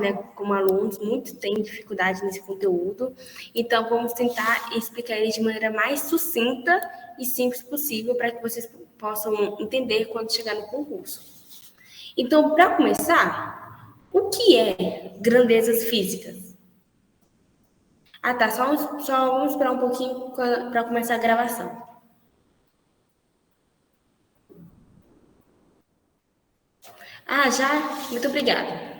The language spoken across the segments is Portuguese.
né, como alunos, muitos têm dificuldade nesse conteúdo, então vamos tentar explicar ele de maneira mais sucinta e simples possível para que vocês possam entender quando chegar no concurso. Então, para começar, o que é grandezas físicas? Ah, tá, só vamos esperar um pouquinho para começar a gravação. Ah, já? Muito obrigada.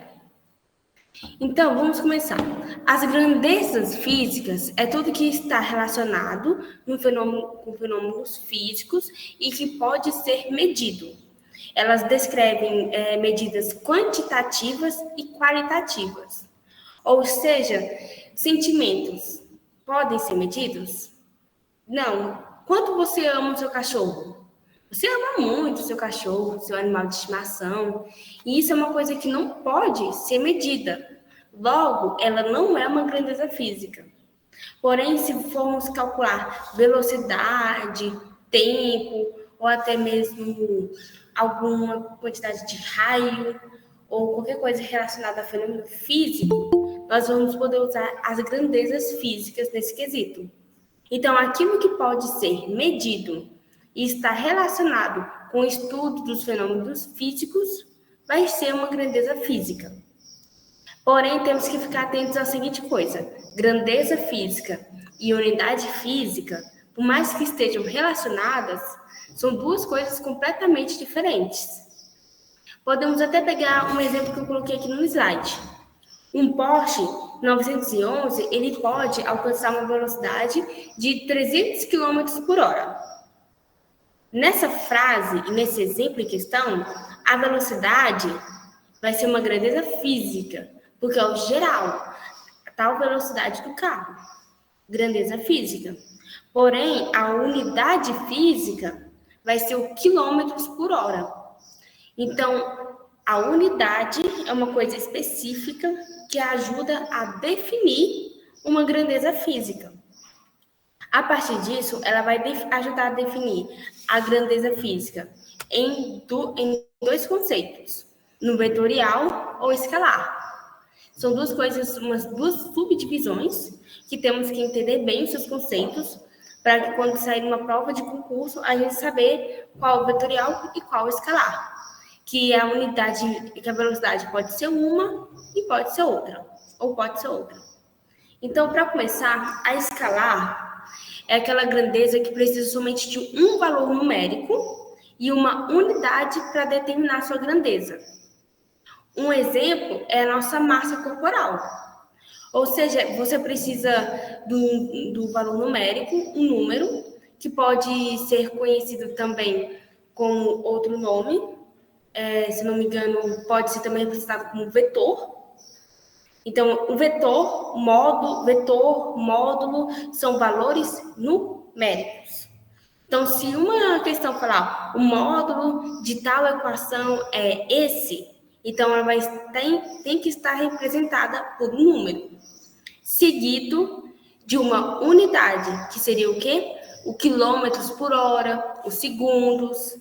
Então, vamos começar. As grandezas físicas é tudo que está relacionado com fenômenos físicos e que pode ser medido. Elas descrevem medidas quantitativas e qualitativas. Ou seja, sentimentos podem ser medidos? Não. Quanto você ama o seu cachorro? Você ama muito o seu cachorro, seu animal de estimação. E isso é uma coisa que não pode ser medida. Logo, ela não é uma grandeza física. Porém, se formos calcular velocidade, tempo, ou até mesmo alguma quantidade de raio, ou qualquer coisa relacionada a fenômeno físico, nós vamos poder usar as grandezas físicas nesse quesito. Então, aquilo que pode ser medido e está relacionado com o estudo dos fenômenos físicos vai ser uma grandeza física. Porém, temos que ficar atentos à seguinte coisa: grandeza física e unidade física, por mais que estejam relacionadas, são duas coisas completamente diferentes. Podemos até pegar um exemplo que eu coloquei aqui no slide. Um Porsche 911, ele pode alcançar uma velocidade de 300 km por hora. Nessa frase e nesse exemplo em questão, a velocidade vai ser uma grandeza física, porque é o geral, a tal velocidade do carro, grandeza física. Porém, a unidade física vai ser o quilômetros por hora. Então, a unidade é uma coisa específica que ajuda a definir uma grandeza física. A partir disso, ela vai ajudar a definir a grandeza física em dois conceitos, no vetorial ou escalar. São duas coisas, duas subdivisões que temos que entender bem os seus conceitos para que quando sair uma prova de concurso, a gente saber qual o vetorial e qual o escalar. Que a unidade, que a velocidade pode ser uma e pode ser outra, ou pode ser outra. Então, para começar, a escalar é aquela grandeza que precisa somente de um valor numérico e uma unidade para determinar sua grandeza. Um exemplo é a nossa massa corporal. Ou seja, você precisa do valor numérico, um número, que pode ser conhecido também com outro nome, se não me engano, pode ser também representado como vetor. Então, o vetor, módulo, são valores numéricos. Então, se uma questão falar o módulo de tal equação é esse, então ela tem que estar representada por um número, seguido de uma unidade, que seria o quê? O quilômetros por hora, os segundos.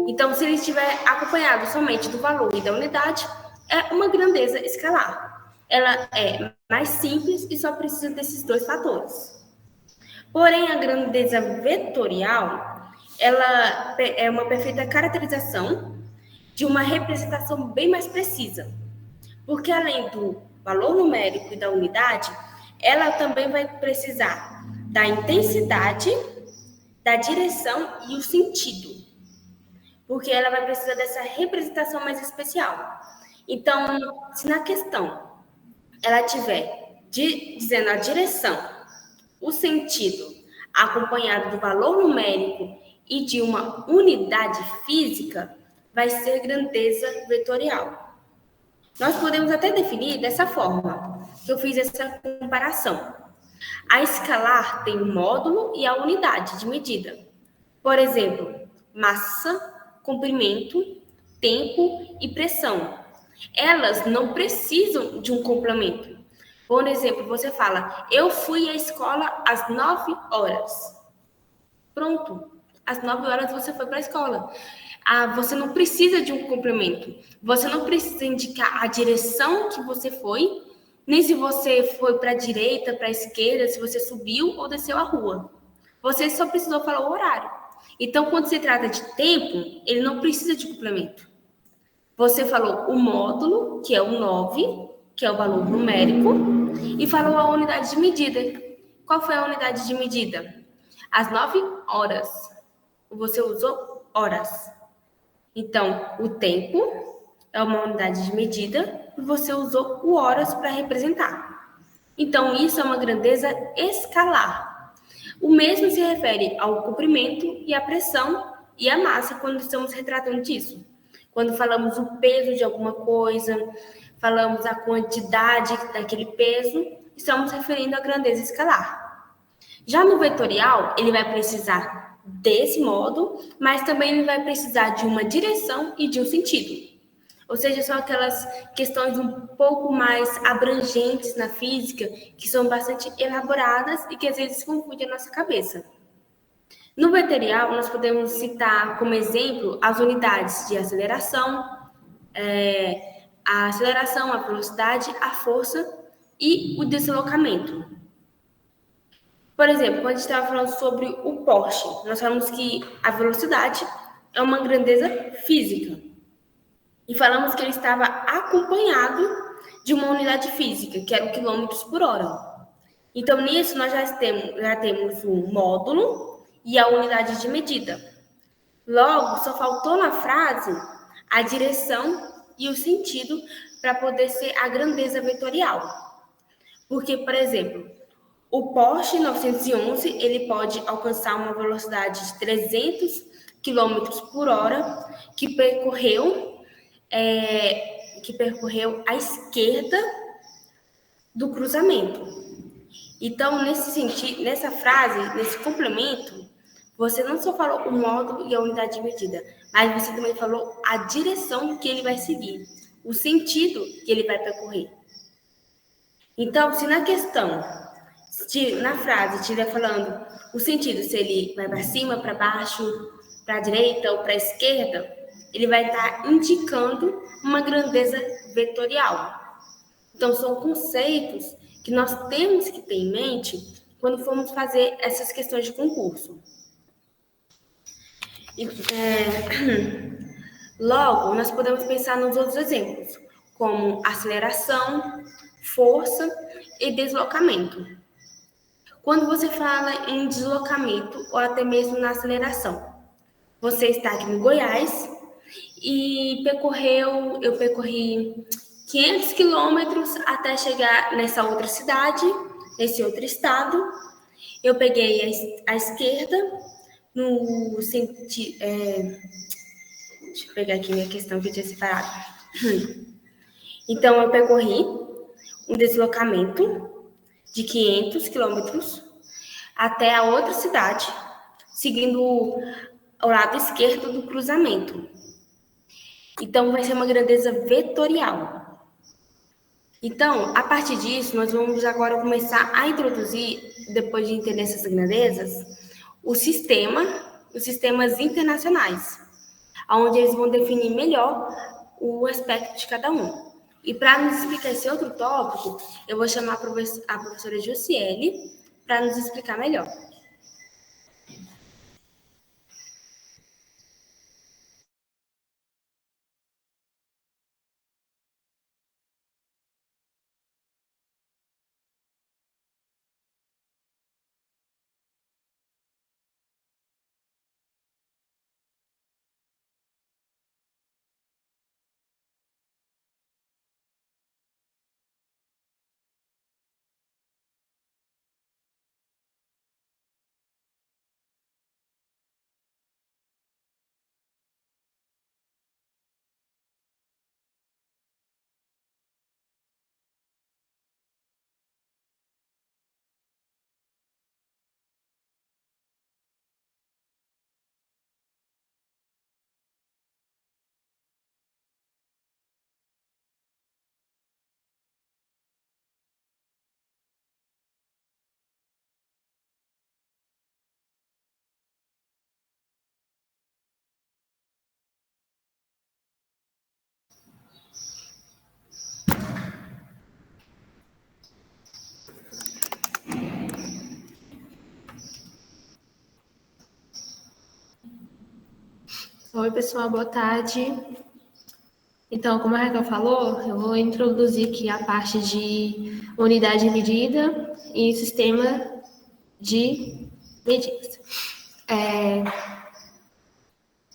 Então, se ele estiver acompanhado somente do valor e da unidade, é uma grandeza escalar. Ela é mais simples e só precisa desses dois fatores. Porém, a grandeza vetorial, ela é uma perfeita caracterização de uma representação bem mais precisa. Porque além do valor numérico e da unidade, ela também vai precisar da intensidade, da direção e o sentido. Porque ela vai precisar dessa representação mais especial. Então, se na questão ela tiver dizendo a direção, o sentido, acompanhado do valor numérico e de uma unidade física, vai ser grandeza vetorial. Nós podemos até definir dessa forma, que eu fiz essa comparação. A escalar tem o módulo e a unidade de medida. Por exemplo, massa, comprimento, tempo e pressão. Elas não precisam de um complemento. Por exemplo, você fala, eu fui à escola às 9 horas. Pronto, às 9 horas você foi para a escola. Você não precisa de um complemento. Você não precisa indicar a direção que você foi, nem se você foi para a direita, para a esquerda, se você subiu ou desceu a rua. Você só precisou falar o horário. Então, quando se trata de tempo, ele não precisa de complemento. Você falou o módulo, que é o 9, que é o valor numérico, e falou a unidade de medida. Qual foi a unidade de medida? Às 9 horas. Você usou horas. Então, o tempo é uma unidade de medida e você usou o horas para representar. Então, isso é uma grandeza escalar. O mesmo se refere ao comprimento e à pressão e à massa quando estamos retratando disso. Quando falamos o peso de alguma coisa, falamos a quantidade daquele peso, estamos referindo à grandeza escalar. Já no vetorial, ele vai precisar desse modo, mas também ele vai precisar de uma direção e de um sentido. Ou seja, são aquelas questões um pouco mais abrangentes na física, que são bastante elaboradas e que às vezes confundem a nossa cabeça. No vetorial, nós podemos citar como exemplo as unidades de aceleração, a velocidade, a força e o deslocamento. Por exemplo, quando a gente estava falando sobre o Porsche, nós falamos que a velocidade é uma grandeza física. E falamos que ele estava acompanhado de uma unidade física, que era o quilômetros por hora. Então, nisso, nós já temos o módulo e a unidade de medida. Logo, só faltou na frase a direção e o sentido para poder ser a grandeza vetorial. Porque, por exemplo, o Porsche 911 ele pode alcançar uma velocidade de 300 km por hora que percorreu à esquerda do cruzamento. Então, nesse sentido, nessa frase, nesse complemento, você não só falou o módulo e a unidade de medida, mas você também falou a direção que ele vai seguir, o sentido que ele vai percorrer. Então, se na questão, na frase, estiver falando o sentido, se ele vai para cima, para baixo, para a direita ou para a esquerda, ele vai estar indicando uma grandeza vetorial. Então, são conceitos que nós temos que ter em mente quando formos fazer essas questões de concurso. Logo, nós podemos pensar nos outros exemplos, como aceleração, força e deslocamento. Quando você fala em deslocamento ou até mesmo na aceleração, você está aqui no Goiás e eu percorri 500 quilômetros até chegar nessa outra cidade, nesse outro estado. Eu peguei a esquerda no sentido. Deixa eu pegar aqui minha questão que eu tinha separado. Então, eu percorri um deslocamento de 500 quilômetros até a outra cidade, seguindo o lado esquerdo do cruzamento. Então, vai ser uma grandeza vetorial. Então, a partir disso, nós vamos agora começar a introduzir, depois de entender essas grandezas, os sistemas internacionais, onde eles vão definir melhor o aspecto de cada um. E para nos explicar esse outro tópico, eu vou chamar a professora Jussiele para nos explicar melhor. Oi, pessoal, boa tarde. Então, como a Raquel falou, eu vou introduzir aqui a parte de unidade de medida e sistema de medidas.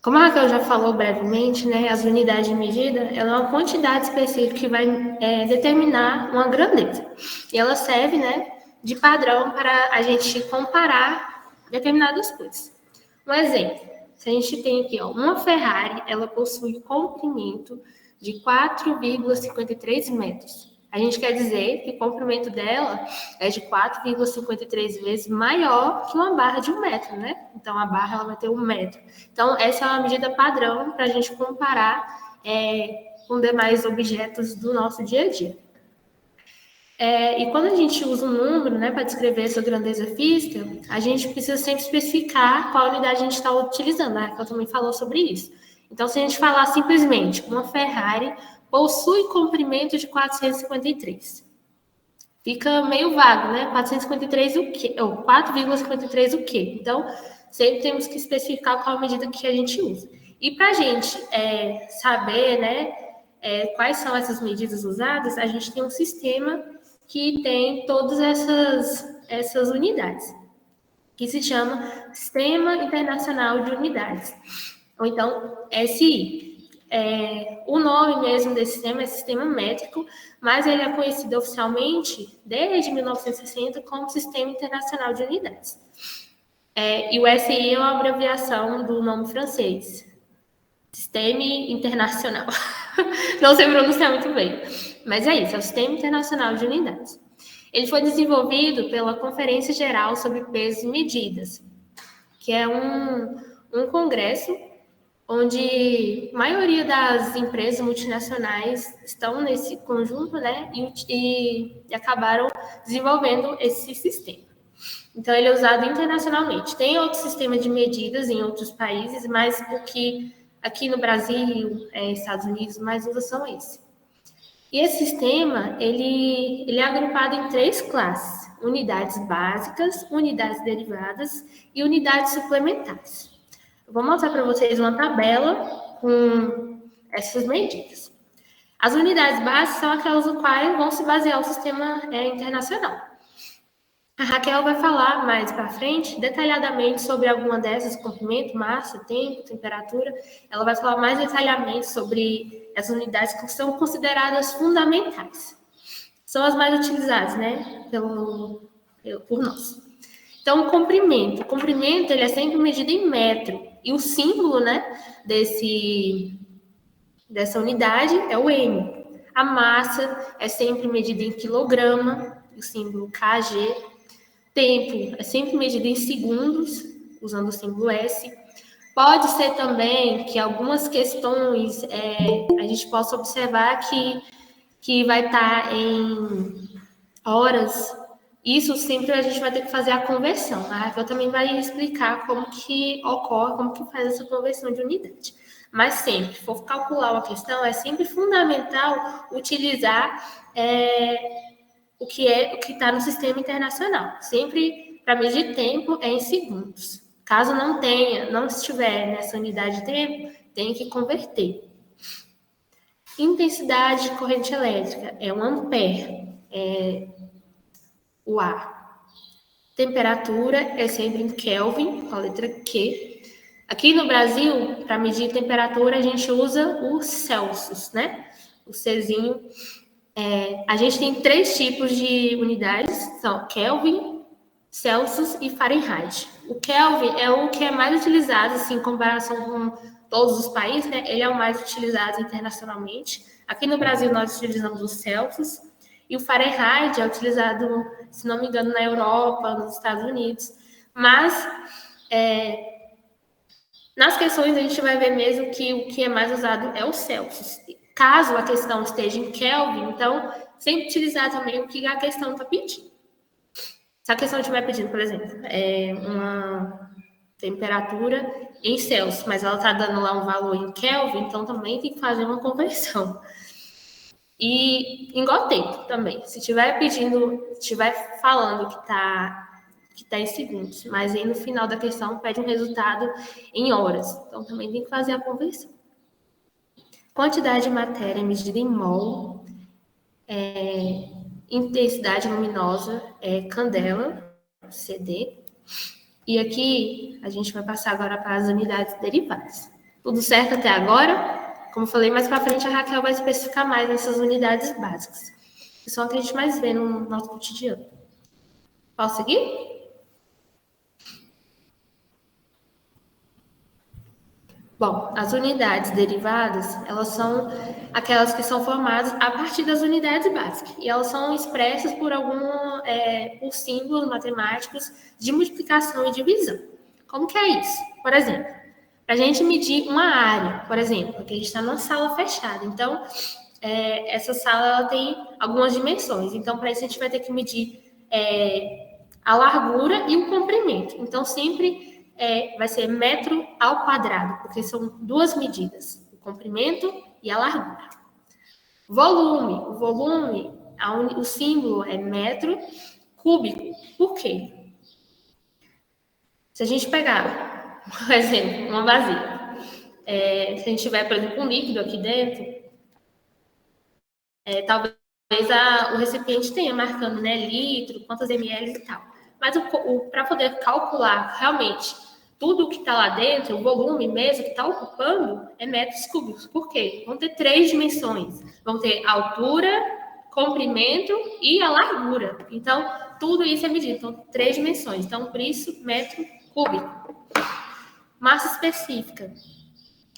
Como a Raquel já falou brevemente, né, as unidades de medida ela é uma quantidade específica que vai determinar uma grandeza. E ela serve, né, de padrão para a gente comparar determinadas coisas. Um exemplo, se a gente tem aqui, ó, uma Ferrari, ela possui comprimento de 4,53 metros. A gente quer dizer que o comprimento dela é de 4,53 vezes maior que uma barra de 1 metro, né? Então, a barra ela vai ter 1 metro. Então, essa é uma medida padrão para a gente comparar com demais objetos do nosso dia a dia. E quando a gente usa um número, né, para descrever essa grandeza física, a gente precisa sempre especificar qual unidade a gente está utilizando, né? Eu também falou sobre isso. Então, se a gente falar simplesmente uma Ferrari possui comprimento de 453, fica meio vago, né? 453 o quê? Ou 4,53 o quê? Então, sempre temos que especificar qual a medida que a gente usa. E para a gente saber, né, quais são essas medidas usadas, a gente tem um sistema que tem todas essas unidades, que se chama Sistema Internacional de Unidades, ou então SI. O nome mesmo desse sistema é sistema métrico, mas ele é conhecido oficialmente desde 1960 como Sistema Internacional de Unidades. E o SI é uma abreviação do nome francês, Sistema Internacional. Não sei pronunciar muito bem, mas é isso, é o Sistema Internacional de Unidades. Ele foi desenvolvido pela Conferência Geral sobre Pesos e Medidas, que é um congresso onde a maioria das empresas multinacionais estão nesse conjunto, né, e acabaram desenvolvendo esse sistema. Então, ele é usado internacionalmente. Tem outros sistemas de medidas em outros países, mas o que aqui no Brasil, Estados Unidos, mais usa são esse. E esse sistema, ele é agrupado em 3 classes: unidades básicas, unidades derivadas e unidades suplementares. Eu vou mostrar para vocês uma tabela com essas medidas. As unidades básicas são aquelas no quais vão se basear o sistema internacional. A Raquel vai falar mais para frente, detalhadamente, sobre alguma dessas: comprimento, massa, tempo, temperatura. Ela vai falar mais detalhadamente sobre as unidades que são consideradas fundamentais. São as mais utilizadas, né, por nós. Então, o comprimento. O comprimento ele é sempre medido em metro. E o símbolo, né, dessa unidade é o M. A massa é sempre medida em quilograma, o símbolo KG. Tempo é sempre medido em segundos, usando o símbolo S. Pode ser também que algumas questões a gente possa observar que vai estar em horas. Isso sempre a gente vai ter que fazer a conversão. A Raquel também vai explicar como que ocorre, como que faz essa conversão de unidade. Mas sempre, se for calcular uma questão, é sempre fundamental utilizar o que está no sistema internacional. Sempre, para medir tempo, é em segundos. Caso não estiver nessa unidade de tempo, tem que converter. Intensidade de corrente elétrica é 1 ampere, o A. Temperatura é sempre em Kelvin, com a letra Q. Aqui no Brasil, para medir temperatura, a gente usa o Celsius, né? O Czinho. A gente tem 3 tipos de unidades, são Kelvin, Celsius e Fahrenheit. O Kelvin é o que é mais utilizado, assim, em comparação com todos os países, né? Ele é o mais utilizado internacionalmente. Aqui no Brasil, nós utilizamos o Celsius. E o Fahrenheit é utilizado, se não me engano, na Europa, nos Estados Unidos. Mas, nas questões, a gente vai ver mesmo que o que é mais usado é o Celsius. Caso a questão esteja em Kelvin, então, sempre utilizar também o que a questão está pedindo. Se a questão estiver pedindo, por exemplo, uma temperatura em Celsius, mas ela está dando lá um valor em Kelvin, então também tem que fazer uma conversão. E igual tempo também. Se estiver falando que está em segundos, mas aí no final da questão pede um resultado em horas. Então, também tem que fazer a conversão. Quantidade de matéria medida em mol, intensidade luminosa é candela, CD. E aqui a gente vai passar agora para as unidades derivadas. Tudo certo até agora? Como eu falei, mais para frente a Raquel vai especificar mais essas unidades básicas, que são as que a gente mais vê no nosso cotidiano. Posso seguir? Bom, as unidades derivadas, elas são aquelas que são formadas a partir das unidades básicas. E elas são expressas por por símbolos matemáticos de multiplicação e divisão. Como que é isso? Por exemplo, para a gente medir uma área, por exemplo, aqui a gente está numa sala fechada. Então, essa sala ela tem algumas dimensões. Então, para isso a gente vai ter que medir a largura e o comprimento. Então, sempre vai ser metro ao quadrado, porque são duas medidas, o comprimento e a largura. Volume, o símbolo é metro cúbico. Por quê? Se a gente pegar, por exemplo, uma vasilha, se a gente tiver, por exemplo, um líquido aqui dentro, talvez o recipiente tenha marcando, né, litro, quantos ml e tal. Mas para poder calcular realmente tudo que está lá dentro, o volume mesmo que está ocupando, é metros cúbicos. Por quê? Vão ter 3 dimensões. Vão ter altura, comprimento e a largura. Então, tudo isso é medido. Então, 3 dimensões. Então, por isso, metro cúbico. Massa específica.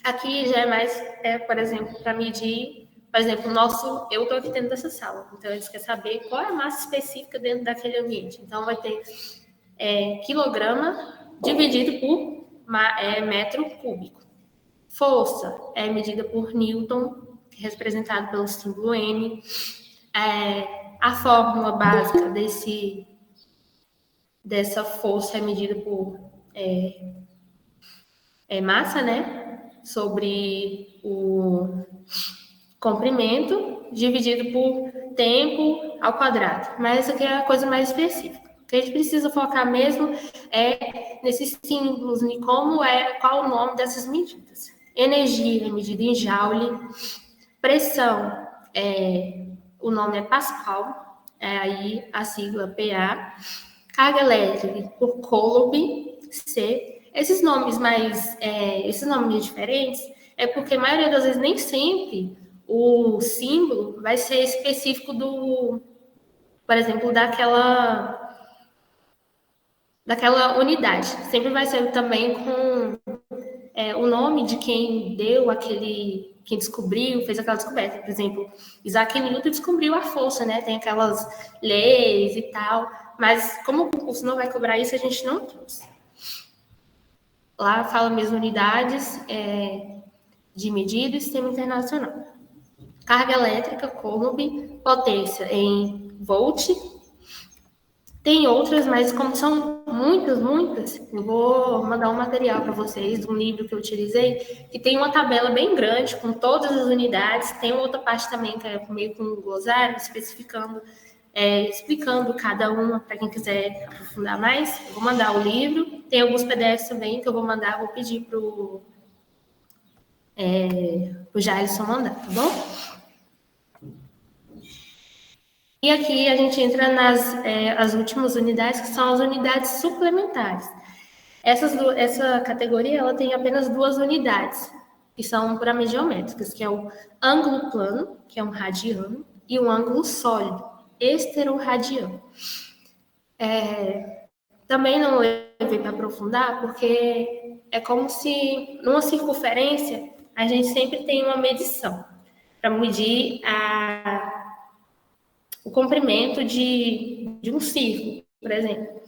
Aqui já é mais, por exemplo, para medir, por exemplo, eu estou aqui dentro dessa sala. Então, eles querem saber qual é a massa específica dentro daquele ambiente. Então, vai ter quilograma dividido por metro cúbico. Força é medida por Newton, representado pelo símbolo N. A fórmula básica dessa força é medida por massa, né? Sobre o comprimento, dividido por tempo ao quadrado. Mas essa aqui é a coisa mais específica. O que a gente precisa focar mesmo é nesses símbolos, em qual o nome dessas medidas. Energia é medida em joule. Pressão, o nome é Pascal, aí a sigla PA. Carga elétrica por Coulomb, C. Esses nomes diferentes é porque a maioria das vezes nem sempre o símbolo vai ser específico por exemplo, daquela unidade. Sempre vai ser também com o nome de quem quem descobriu, fez aquela descoberta. Por exemplo, Isaac Newton descobriu a força, né? Tem aquelas leis e tal. Mas como o concurso não vai cobrar isso, a gente não trouxe. Lá fala mesmo unidades de medida e sistema internacional. Carga elétrica, Coulomb, potência em volt. Tem outras, mas como são muitas, eu vou mandar um material para vocês, um livro que eu utilizei, que tem uma tabela bem grande com todas as unidades. Tem outra parte também que é meio com um glossário, explicando cada uma para quem quiser aprofundar mais. Eu vou mandar o livro. Tem alguns PDFs também que eu vou mandar, vou pedir para o Jailson mandar, tá bom? E aqui a gente entra as últimas unidades, que são as unidades suplementares. Essa categoria ela tem apenas 2 unidades, que são puramente geométricas, que é o ângulo plano, que é um radiano, e o ângulo sólido, esteroradiano. Também não levei para aprofundar, porque é como se, numa circunferência, a gente sempre tem uma medição para medir o comprimento de um círculo, por exemplo.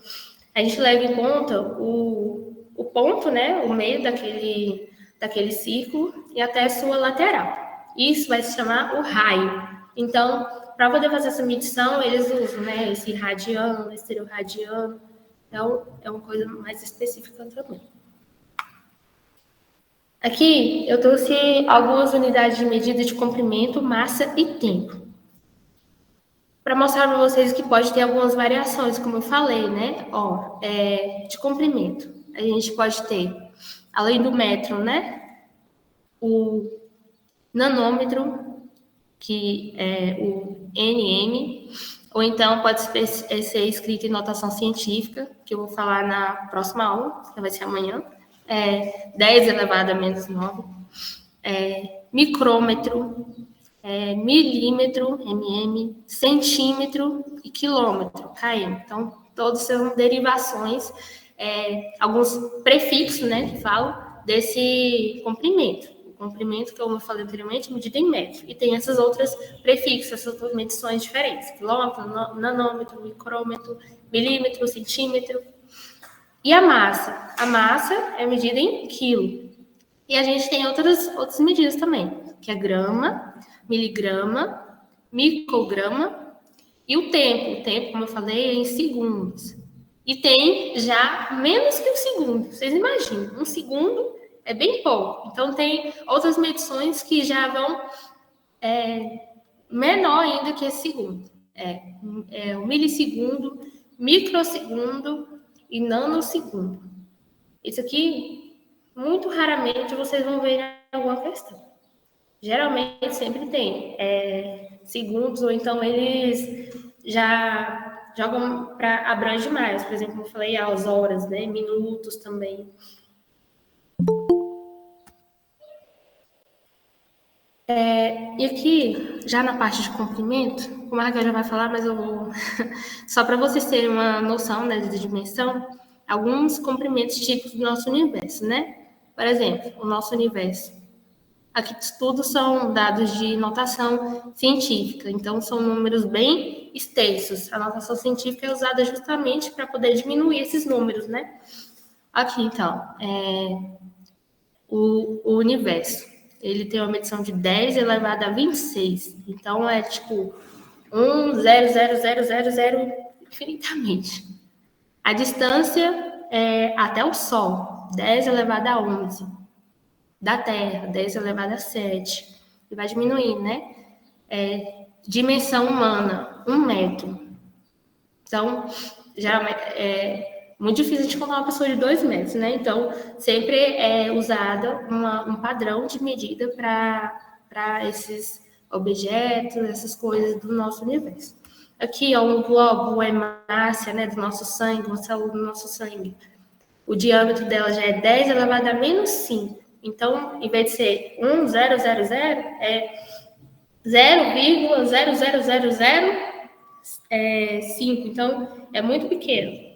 A gente leva em conta o ponto, né, o meio daquele círculo e até a sua lateral. Isso vai se chamar o raio. Então, para poder fazer essa medição, eles usam, né, esse radiano, esteroradiano. Então, é uma coisa mais específica também. Aqui, eu trouxe algumas unidades de medida de comprimento, massa e tempo. para mostrar para vocês que pode ter algumas variações, como eu falei, né? Ó, de comprimento. A gente pode ter, além do metro, né? O nanômetro, que é o nm, ou então pode ser escrito em notação científica, que eu vou falar na próxima aula, que vai ser amanhã, 10 elevado a menos 9, micrômetro, milímetro, mm, centímetro e quilômetro, km. Então, todos são derivações, alguns prefixos, né, que falam desse comprimento. O comprimento, como eu falei anteriormente, é medido em metro. E tem essas outras prefixos, essas outras medições diferentes. Quilômetro, nanômetro, micrômetro, milímetro, centímetro. E a massa? A massa é medida em quilo. E a gente tem outras medidas também, que é grama, miligrama, micrograma e o tempo. O tempo, como eu falei, é em segundos. E tem já menos que um segundo. Vocês imaginam, um segundo é bem pouco. Então, tem outras medições que já vão menor ainda que esse segundo. É o milissegundo, microsegundo e nanosegundo. Isso aqui, muito raramente, vocês vão ver em alguma questão. Geralmente sempre tem segundos, ou então eles já jogam para abranger mais. Por exemplo, como eu falei, as horas, né? Minutos também. E aqui, já na parte de comprimento, como a Raquel já vai falar, mas eu vou. Só para vocês terem uma noção, né, de dimensão, alguns comprimentos típicos do nosso universo, né? Por exemplo, o nosso universo. Aqui tudo são dados de notação científica, então são números bem extensos. A notação científica é usada justamente para poder diminuir esses números, né? Aqui, então, o universo. Ele tem uma medição de 10 elevado a 26. Então, é tipo 1, 0, 0, 0, 0, 0, infinitamente. A distância é até o Sol, 10 elevado a 11. Da Terra, 10 elevado a 7. E vai diminuindo, né? Dimensão humana, 1 metro. Então, geralmente, é muito difícil de encontrar uma pessoa de 2 metros, né? Então, sempre é usada um padrão de medida para esses objetos, essas coisas do nosso universo. Aqui, ó, um globo, a hemácia, né, do nosso sangue, uma célula do nosso sangue. O diâmetro dela já é 10 elevado a menos 5. Então, em vez de ser 1, 0, 0, 0, é 0,00005. Então, é muito pequeno.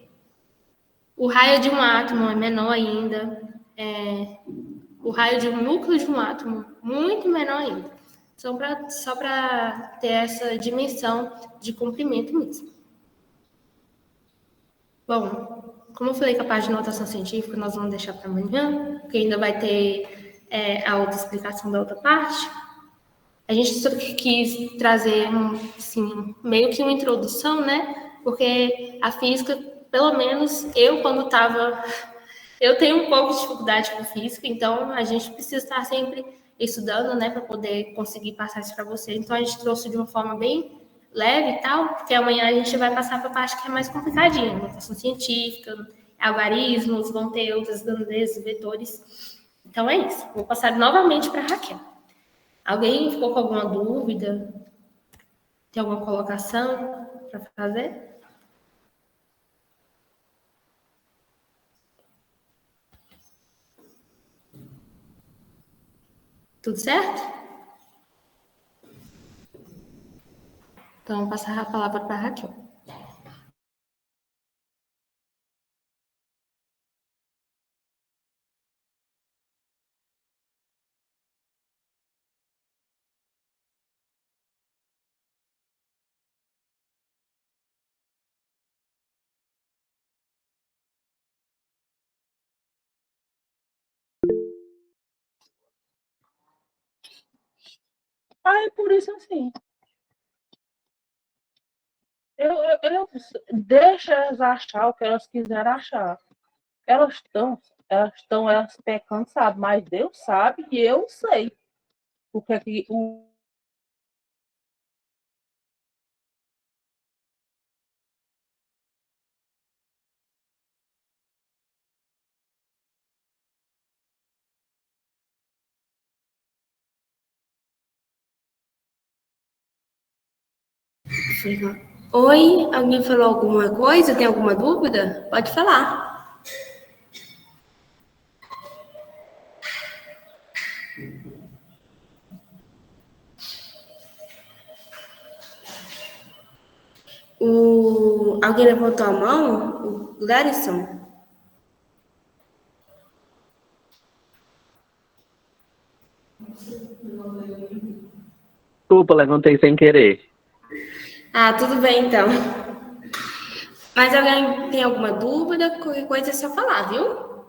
O raio de um átomo é menor ainda. O raio de um núcleo de um átomo, muito menor ainda. Só para ter essa dimensão de comprimento mesmo. Bom, como eu falei que a parte de notação científica nós vamos deixar para amanhã, porque ainda vai ter a outra explicação da outra parte. A gente só quis trazer assim, meio que uma introdução, né? Porque a física, pelo menos eu, quando estava. Eu tenho um pouco de dificuldade com física, então a gente precisa estar sempre estudando, né, para poder conseguir passar isso para você. Então a gente trouxe de uma forma bem leve e tal, porque amanhã a gente vai passar para a parte que é mais complicadinha, notação científica, algarismos, vão ter outras grandezas, vetores. Então é isso. Vou passar novamente para a Raquel. Alguém ficou com alguma dúvida? Tem alguma colocação para fazer? Tudo certo? Então, vou passar a palavra para a Raquel. É por isso assim. Deixa elas achar o que elas quiserem achar. Elas pecando, sabe? Mas Deus sabe e eu sei. O que é que Oi, alguém falou alguma coisa? Tem alguma dúvida? Pode falar. Alguém levantou a mão? O Larison? Desculpa, levantei sem querer. Ah, tudo bem então. Mas alguém tem alguma dúvida? Qualquer coisa é só falar, viu?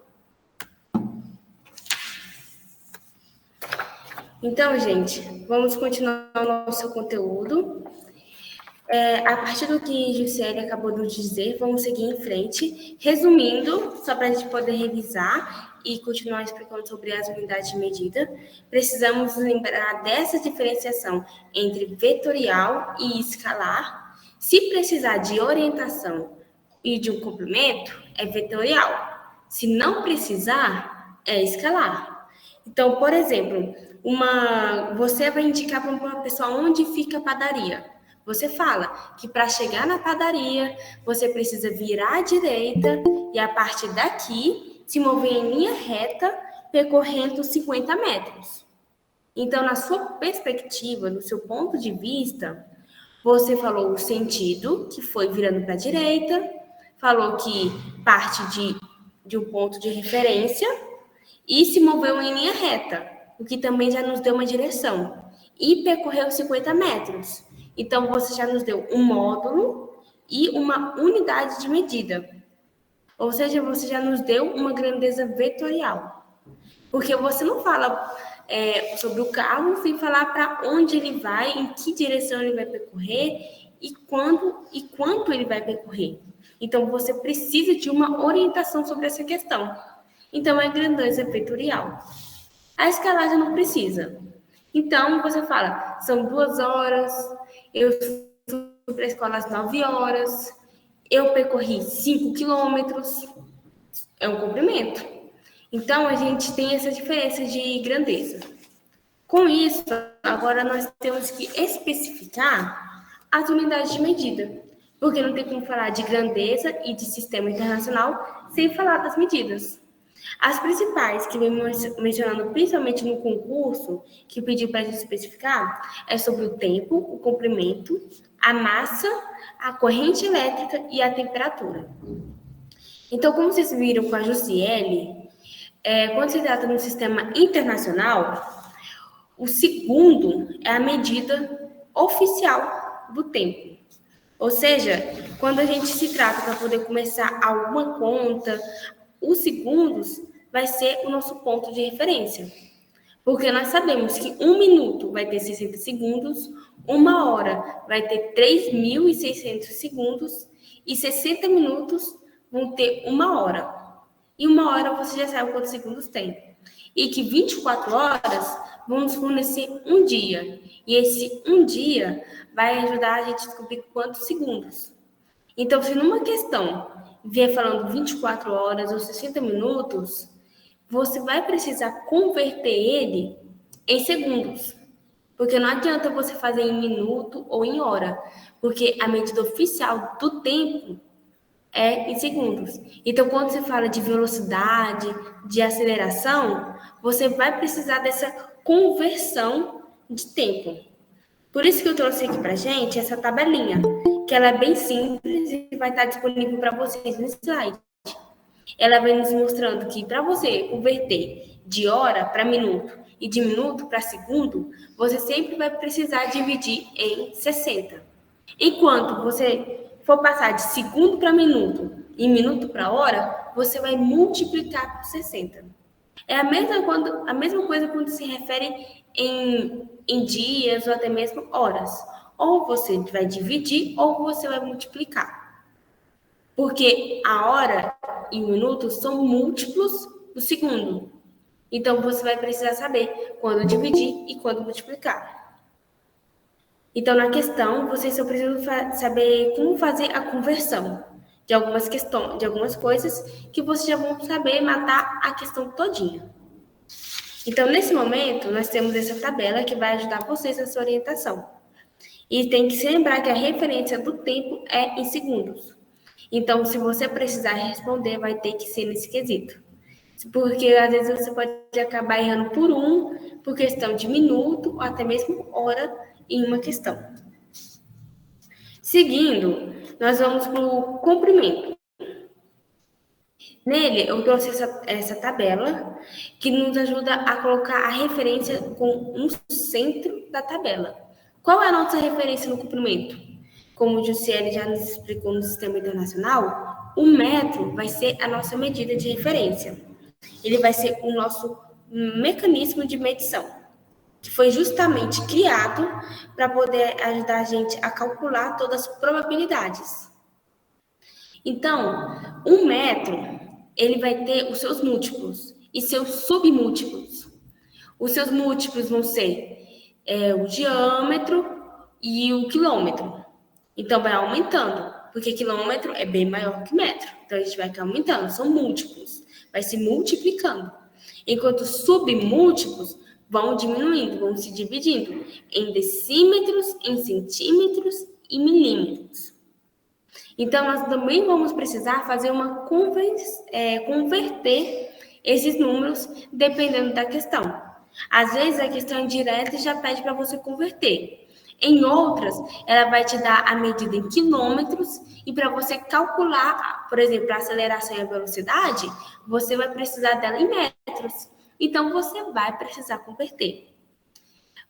Então, gente, vamos continuar o nosso conteúdo. A partir do que Juscelia acabou de dizer, vamos seguir em frente. Resumindo, só para a gente poder revisar e continuar explicando sobre as unidades de medida, precisamos lembrar dessa diferenciação entre vetorial e escalar. Se precisar de orientação e de um complemento, é vetorial. Se não precisar, é escalar. Então, por exemplo, você vai indicar para uma pessoa onde fica a padaria. Você fala que para chegar na padaria, você precisa virar à direita e, a partir daqui, se mover em linha reta, percorrendo 50 metros. Então, na sua perspectiva, no seu ponto de vista, você falou o sentido, que foi virando para a direita, falou que parte de um ponto de referência e se moveu em linha reta, o que também já nos deu uma direção, e percorreu 50 metros. Então, você já nos deu um módulo e uma unidade de medida. Ou seja, você já nos deu uma grandeza vetorial. Porque você não fala sobre o carro sem falar para onde ele vai, em que direção ele vai percorrer e quanto ele vai percorrer. Então, você precisa de uma orientação sobre essa questão. Então, é grandeza vetorial. A escalagem não precisa. Então, você fala, são 2 horas, eu fui para a escola às 9 horas, eu percorri 5 quilômetros, é um comprimento. Então, a gente tem essa diferença de grandeza. Com isso, agora nós temos que especificar as unidades de medida, porque não tem como falar de grandeza e de sistema internacional sem falar das medidas. As principais que vem mencionando principalmente no concurso, que pediu para a gente especificar, é sobre o tempo, o comprimento, a massa, a corrente elétrica e a temperatura. Então, como vocês viram com a Jussiele, quando se trata de um sistema internacional, o segundo é a medida oficial do tempo. Ou seja, quando a gente se trata para poder começar alguma conta, os segundos vai ser o nosso ponto de referência. Porque nós sabemos que 1 minuto vai ter 60 segundos, 1 hora vai ter 3.600 segundos e 60 minutos vão ter 1 hora. E 1 hora você já sabe quantos segundos tem. E que 24 horas vão nos fornecer 1 dia. E esse 1 dia vai ajudar a gente a descobrir quantos segundos. Então, se numa questão vier falando 24 horas ou 60 minutos, você vai precisar converter ele em segundos. Porque não adianta você fazer em minuto ou em hora, porque a medida oficial do tempo é em segundos. Então, quando você fala de velocidade, de aceleração, você vai precisar dessa conversão de tempo. Por isso que eu trouxe aqui pra gente essa tabelinha, que ela é bem simples e vai estar disponível para vocês no slide. Ela vem nos mostrando que para você converter de hora para minuto e de minuto para segundo, você sempre vai precisar dividir em 60. Enquanto você for passar de segundo para minuto e minuto para hora, você vai multiplicar por 60. É a mesma coisa quando se refere em dias ou até mesmo horas. Ou você vai dividir ou você vai multiplicar. Porque a hora e o minuto são múltiplos do segundo. Então, você vai precisar saber quando dividir e quando multiplicar. Então, na questão, vocês só precisam saber como fazer a conversão de algumas questões, de algumas coisas que vocês já vão saber matar a questão todinha. Então, nesse momento, nós temos essa tabela que vai ajudar vocês nessa orientação. E tem que se lembrar que a referência do tempo é em segundos. Então, se você precisar responder, vai ter que ser nesse quesito. Porque às vezes você pode acabar errando por questão de minuto, ou até mesmo hora em uma questão. Seguindo, nós vamos para o comprimento. Nele, eu trouxe essa tabela que nos ajuda a colocar a referência no centro da tabela. Qual é a nossa referência no comprimento? Como o Jussiele já nos explicou no Sistema Internacional, o metro vai ser a nossa medida de referência. Ele vai ser o nosso mecanismo de medição, que foi justamente criado para poder ajudar a gente a calcular todas as probabilidades. Então, um metro, ele vai ter os seus múltiplos e seus submúltiplos. Os seus múltiplos vão ser o diâmetro e o quilômetro. Então, vai aumentando, porque quilômetro é bem maior que metro. Então, a gente vai aumentando, são múltiplos, vai se multiplicando. Enquanto submúltiplos vão diminuindo, vão se dividindo em decímetros, em centímetros e milímetros. Então, nós também vamos precisar fazer converter esses números dependendo da questão. Às vezes, a questão é direta e já pede para você converter. Em outras, ela vai te dar a medida em quilômetros e para você calcular, por exemplo, a aceleração e a velocidade, você vai precisar dela em metros. Então, você vai precisar converter.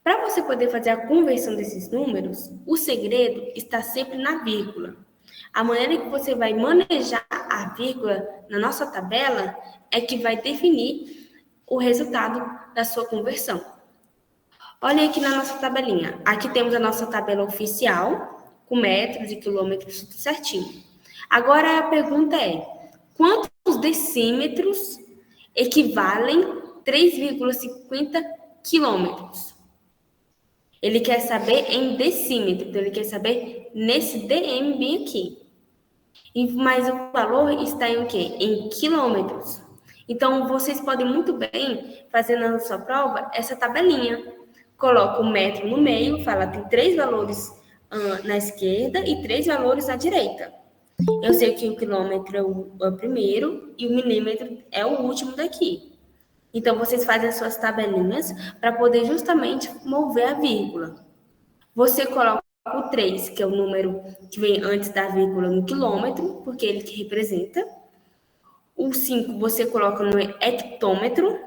Para você poder fazer a conversão desses números, o segredo está sempre na vírgula. A maneira que você vai manejar a vírgula na nossa tabela é que vai definir o resultado da sua conversão. Olha aqui na nossa tabelinha. Aqui temos a nossa tabela oficial, com metros e quilômetros, tudo certinho. Agora a pergunta é, quantos decímetros equivalem 3,50 quilômetros? Ele quer saber em decímetro, então ele quer saber nesse DM bem aqui. Mas o valor está em o quê? Em quilômetros. Então, vocês podem muito bem fazer na sua prova essa tabelinha. Coloca o metro no meio, fala tem 3 valores na esquerda e 3 valores na direita. Eu sei que o quilômetro é o primeiro e o milímetro é o último daqui. Então, vocês fazem as suas tabelinhas para poder justamente mover a vírgula. Você coloca o 3, que é o número que vem antes da vírgula no quilômetro, porque ele que representa. O 5 você coloca no hectômetro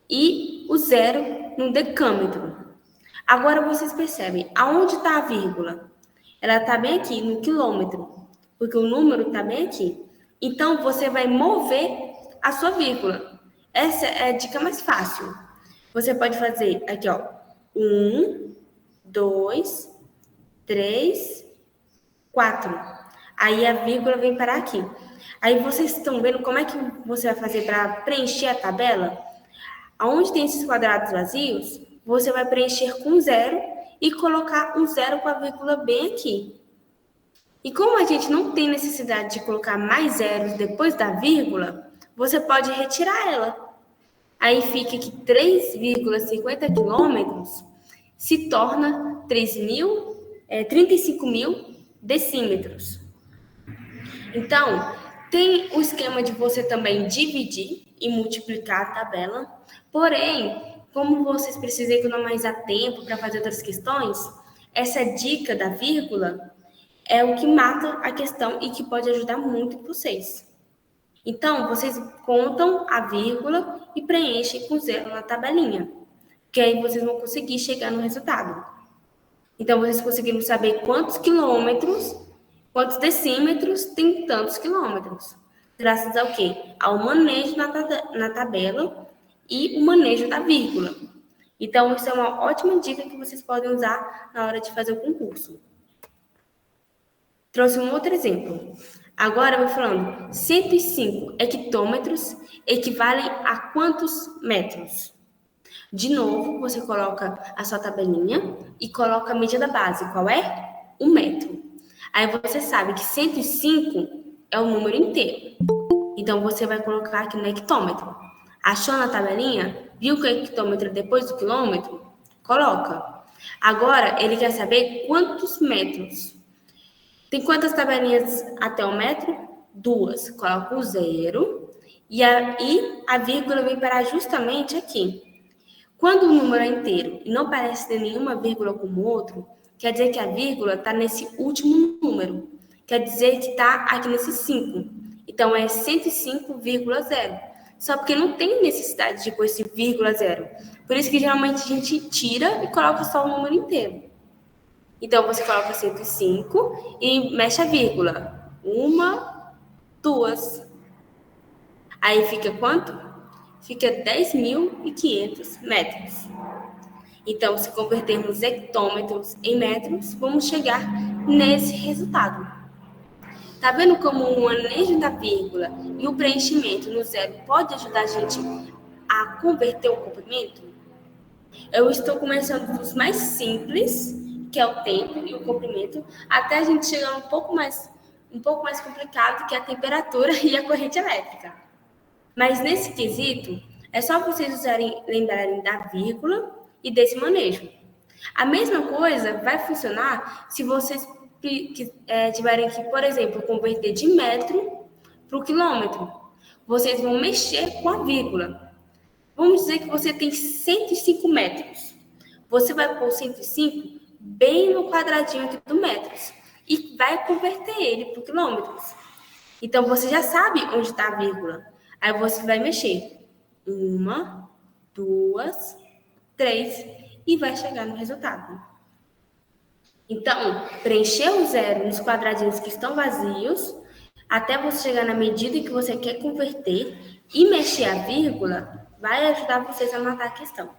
e o 0 no decâmetro. Agora vocês percebem, aonde está a vírgula? Ela está bem aqui, no quilômetro, porque o número está bem aqui. Então, você vai mover a sua vírgula. Essa é a dica mais fácil. Você pode fazer aqui, ó, 1, 2, 3, 4. Aí a vírgula vem parar aqui. Aí vocês estão vendo como é que você vai fazer para preencher a tabela? Aonde tem esses quadrados vazios, você vai preencher com 0 e colocar um 0 com a vírgula bem aqui. E como a gente não tem necessidade de colocar mais zeros depois da vírgula, você pode retirar ela. Aí fica que 3,50 quilômetros se torna 35 mil decímetros. Então, tem o esquema de você também dividir e multiplicar a tabela. Porém, como vocês precisam economizar tempo para fazer outras questões, essa dica da vírgula é o que mata a questão e que pode ajudar muito vocês. Então, vocês contam a vírgula e preenchem com 0 na tabelinha, que aí vocês vão conseguir chegar no resultado. Então, vocês conseguiram saber quantos quilômetros, quantos decímetros tem tantos quilômetros. Graças ao quê? Ao manejo na tabela e o manejo da vírgula. Então, isso é uma ótima dica que vocês podem usar na hora de fazer o concurso. Trouxe um outro exemplo. Agora eu vou falando, 105 hectômetros equivalem a quantos metros? De novo, você coloca a sua tabelinha e coloca a medida base. Qual é? 1 metro. Aí você sabe que 105 é o número inteiro. Então, você vai colocar aqui no hectômetro. Achou na tabelinha? Viu que o hectômetro é depois do quilômetro? Coloca. Agora, ele quer saber quantos metros. Tem quantas tabelinhas até o metro? 2. Coloca o 0 e a vírgula vem parar justamente aqui. Quando o número é inteiro e não parece ter nenhuma vírgula como o outro, quer dizer que a vírgula está nesse último número. Quer dizer que está aqui nesse 5. Então, é 105,0. Só porque não tem necessidade de pôr esse vírgula 0. Por isso que geralmente a gente tira e coloca só o número inteiro. Então, você coloca 105 e mexe a vírgula. 1, 2. Aí fica quanto? Fica 10.500 metros. Então, se convertermos hectômetros em metros, vamos chegar nesse resultado. Tá vendo como o manejo da vírgula e o preenchimento no 0 pode ajudar a gente a converter o comprimento? Eu estou começando dos mais simples, que é o tempo e o comprimento, até a gente chegar um pouco mais complicado, que é a temperatura e a corrente elétrica. Mas nesse quesito, é só vocês lembrarem da vírgula e desse manejo. A mesma coisa vai funcionar se vocês tiverem que, por exemplo, converter de metro para o quilômetro. Vocês vão mexer com a vírgula. Vamos dizer que você tem 105 metros. Você vai pôr 105 bem no quadradinho aqui do metros e vai converter ele para quilômetros. Então, você já sabe onde está a vírgula. Aí você vai mexer. 1, 2, 3 e vai chegar no resultado. Então, preencher o 0 nos quadradinhos que estão vazios, até você chegar na medida que você quer converter e mexer a vírgula, vai ajudar vocês a matar a questão,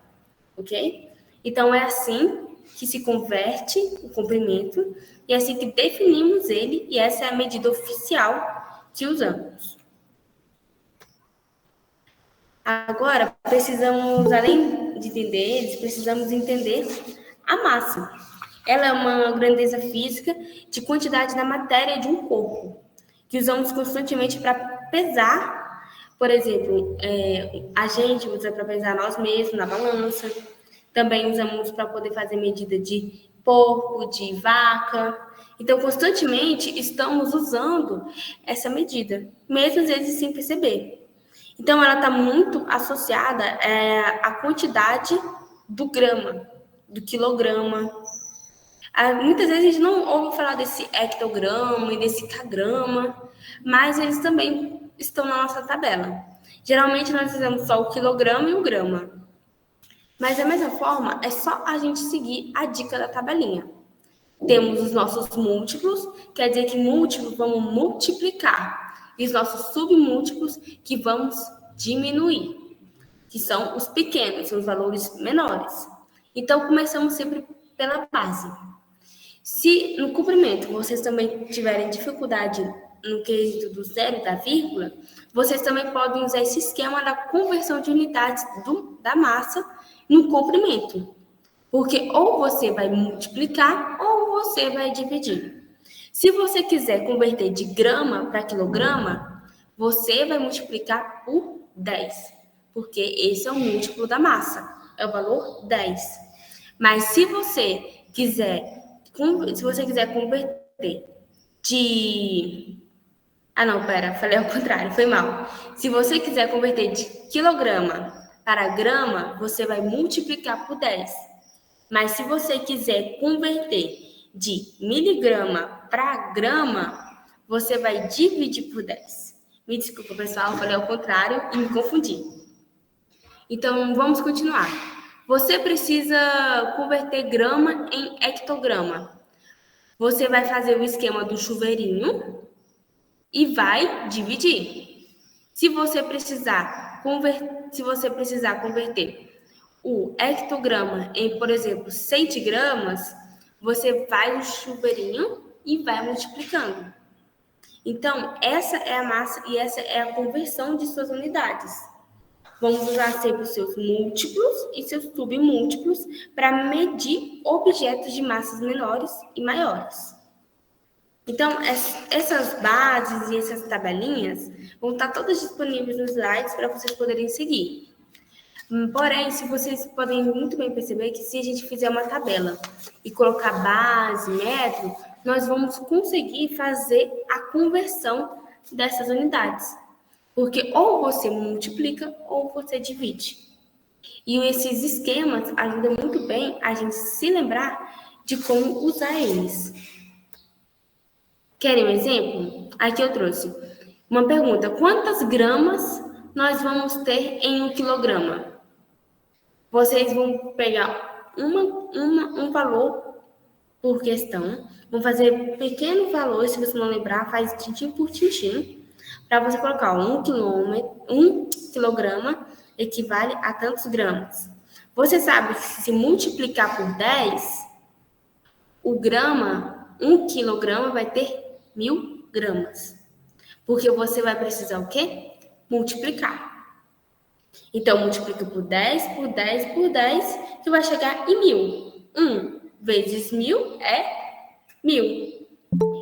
ok? Então, é assim que se converte o comprimento e é assim que definimos ele e essa é a medida oficial que usamos. Agora, além de entender eles, precisamos entender a massa. Ela é uma grandeza física de quantidade da matéria de um corpo, que usamos constantemente para pesar. Por exemplo, a gente usa para pesar nós mesmos na balança. Também usamos para poder fazer medida de porco, de vaca. Então, constantemente estamos usando essa medida, mesmo às vezes sem perceber. Então, ela está muito associada à quantidade do grama, do quilograma. Muitas vezes a gente não ouve falar desse hectograma e desse kgrama, mas eles também estão na nossa tabela. Geralmente, nós usamos só o quilograma e o grama. Mas, da mesma forma, é só a gente seguir a dica da tabelinha. Temos os nossos múltiplos, quer dizer que múltiplos vamos multiplicar. E os nossos submúltiplos que vamos diminuir, que são os pequenos, são os valores menores. Então, começamos sempre pela base. Se no comprimento vocês também tiverem dificuldade no quesito do 0 e da vírgula, vocês também podem usar esse esquema da conversão de unidades da massa no comprimento. Porque ou você vai multiplicar ou você vai dividir. Se você quiser converter de grama para quilograma, você vai multiplicar por 10, porque esse é o múltiplo da massa, é o valor 10. Mas se você quiser converter de... falei ao contrário, foi mal. Se você quiser converter de quilograma para grama, você vai multiplicar por 10. Mas se você quiser converter de miligrama para grama, você vai dividir por 10. Me desculpa, pessoal, falei ao contrário e me confundi. Então, vamos continuar. Você precisa converter grama em hectograma. Você vai fazer o esquema do chuveirinho e vai dividir. Se você precisar converter o hectograma em, por exemplo, centigramas, você faz o chuveirinho e vai multiplicando. Então, essa é a massa e essa é a conversão de suas unidades. Vamos usar sempre os seus múltiplos e seus submúltiplos para medir objetos de massas menores e maiores. Então, essas bases e essas tabelinhas vão estar todas disponíveis nos slides para vocês poderem seguir. Porém, se vocês podem muito bem perceber que se a gente fizer uma tabela e colocar base, metro, nós vamos conseguir fazer a conversão dessas unidades. Porque ou você multiplica ou você divide. E esses esquemas ajudam muito bem a gente se lembrar de como usar eles. Querem um exemplo? Aqui eu trouxe uma pergunta. Quantas gramas nós vamos ter em 1 quilograma? Vocês vão pegar um valor por questão, vão fazer pequeno valor, se você não lembrar, faz tintim por tintim, para você colocar 1 quilograma equivale a tantos gramas. Você sabe que se multiplicar por 10, o grama, 1 quilograma vai ter 1000 gramas. Porque você vai precisar o quê? Multiplicar. Então, multiplica por 10, por 10, por 10, que vai chegar em 1000. 1 vezes 1000 é 1000.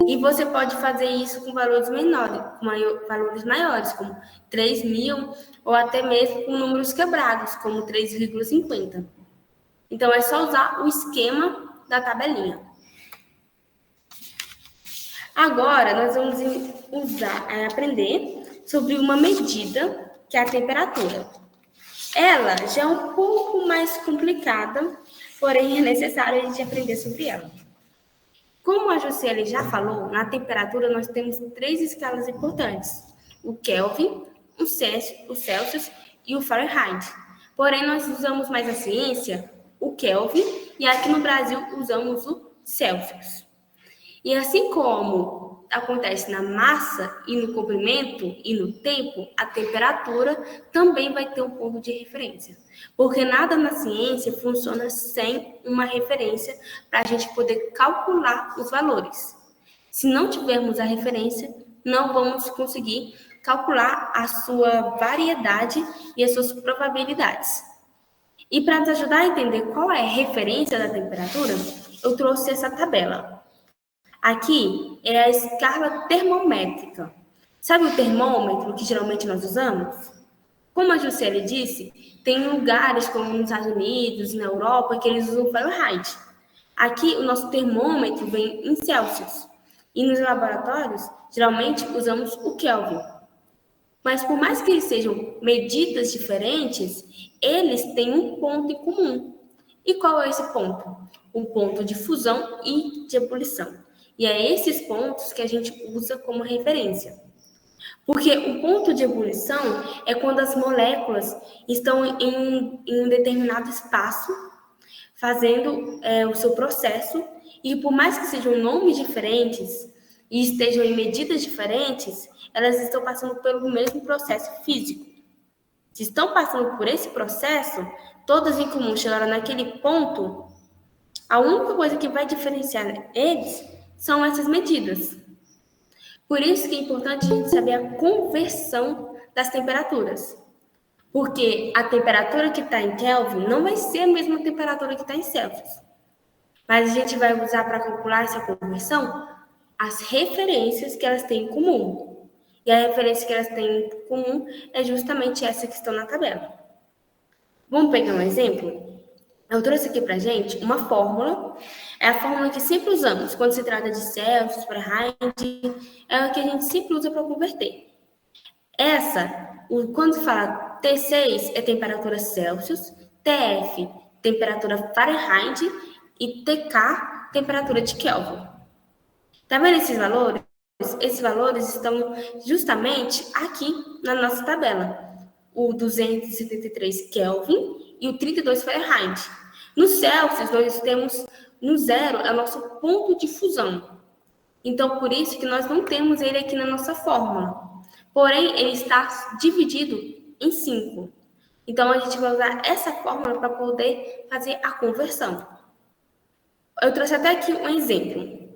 E você pode fazer isso com valores menores, com valores maiores, como 3000, ou até mesmo com números quebrados, como 3,50. Então, é só usar o esquema da tabelinha. Agora, nós vamos aprender sobre uma medida, que é a temperatura. Ela já é um pouco mais complicada, porém é necessário a gente aprender sobre ela. Como a Josiele já falou, na temperatura nós temos 3 escalas importantes: o Kelvin, o Celsius e o Fahrenheit. Porém, nós usamos mais na ciência o Kelvin e aqui no Brasil usamos o Celsius. E assim como acontece na massa e no comprimento e no tempo, a temperatura também vai ter um ponto de referência. Porque nada na ciência funciona sem uma referência para a gente poder calcular os valores. Se não tivermos a referência, não vamos conseguir calcular a sua variedade e as suas probabilidades. E para nos ajudar a entender qual é a referência da temperatura, eu trouxe essa tabela. Aqui é a escala termométrica. Sabe o termômetro que geralmente nós usamos? Como a Josiele disse, tem lugares como nos Estados Unidos, na Europa, que eles usam o Fahrenheit. Aqui o nosso termômetro vem em Celsius. E nos laboratórios, geralmente usamos o Kelvin. Mas por mais que eles sejam medidas diferentes, eles têm um ponto em comum. E qual é esse ponto? O ponto de fusão e de ebulição. E é esses pontos que a gente usa como referência. Porque o ponto de ebulição é quando as moléculas estão em um determinado espaço, fazendo o seu processo, e por mais que sejam nomes diferentes e estejam em medidas diferentes, elas estão passando pelo mesmo processo físico. Se estão passando por esse processo, todas em comum chegaram naquele ponto, a única coisa que vai diferenciar eles são essas medidas. Por isso que é importante a gente saber a conversão das temperaturas. Porque a temperatura que está em Kelvin não vai ser a mesma temperatura que está em Celsius. Mas a gente vai usar para calcular essa conversão as referências que elas têm em comum. E a referência que elas têm em comum é justamente essa que estão na tabela. Vamos pegar um exemplo? Eu trouxe aqui pra gente uma fórmula, é a fórmula que sempre usamos quando se trata de Celsius, Fahrenheit, é a que a gente sempre usa para converter. Quando fala T6 é temperatura Celsius, TF, temperatura Fahrenheit e TK, temperatura de Kelvin. Tá vendo esses valores? Esses valores estão justamente aqui na nossa tabela. O 273 Kelvin e o 32 Fahrenheit. No Celsius, nós temos no zero, é o nosso ponto de fusão. Então, por isso que nós não temos ele aqui na nossa fórmula. Porém, ele está dividido em 5. Então, a gente vai usar essa fórmula para poder fazer a conversão. Eu trouxe até aqui um exemplo.